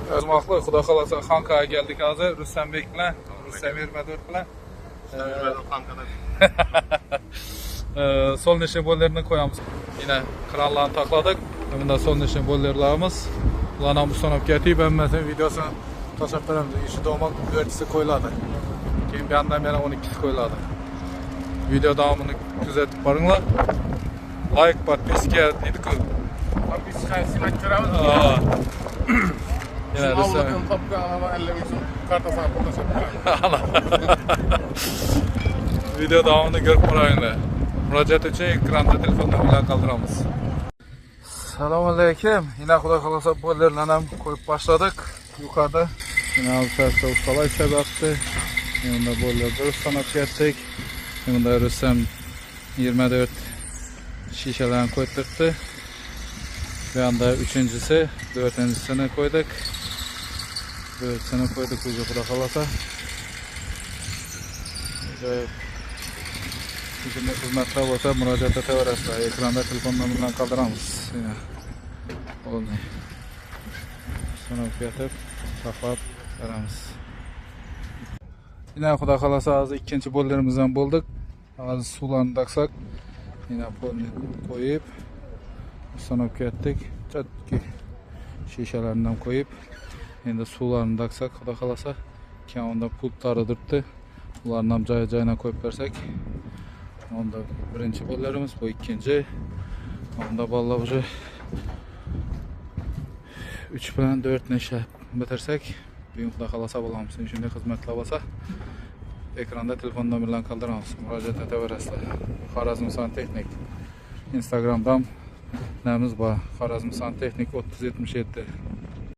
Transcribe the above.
Özmaqlı, Xudo xolasa Xankaya geldik hozir Rüstembek bilan, Rüstem 24 bilan. Solnişi bollarını koyamiz. Yine kranlarni takladık. Bunda solnişi bollarlarimiz. Ularni ham ustanib ketib, ben mesela videosini tashlab beramiz. İşi domak 4'si koyuladi. Keyin bir yandan yana 12'si koyuladi. Video davomini kuzatib boringlar. Like, podpiska deydi-ku. Podpiska simak ko'ramiz. Yine Rüstem topgan ama 50 ming so'm kartasini qo'llashib video davomini ko'rib boringlar. Murojaat uchun ekranda telefonni bilan qoldiramiz. Assalomu alaykum. Yine Xudo xolasa bollarni ham qo'yib boshladik. Yuqorida yine alsarsa ustalar sababti. Bunda bollar durust sanab ketdik. Bunda Rüstem 24 şişelerini koyduktu. Bir anda üçüncüsü, dördüncüsünü koyduk. Dördüncüsünü koyduk ucu Xudo xolasa. Şimdi hizmetler olsa müracaat etaverasizlar. Ekranda telefonlarni bilan qoldiramiz. Oldu. Sonra yetib, saqlab beramiz. Yine Xudo xolasa hozir ikkinchi bollarımızdan bulduk. Hozir suvlarni taqsak, yine polni qo'yib, sanab ketdik. Chatki shishalaridan qo'yib, endi suvlarni taqsak, Xudo xolasa, keyin unda pultlari turibdi. Ularni ham joy-joyina qo'yib bersak, onda birinchi bollarimiz, bu ikkinchi. Onda balla уже 3 bilan 4 necha bitirsak, bugun Xudo xolasa bo'lamiz. Shunday xizmatlar bo'lsa, ekranda telefon nomerlarini qoldiramiz. Murojaat etaverasizlar. Xorazm Santexnik. Instagramdan namiz bor. Xorazm Santexnik 3077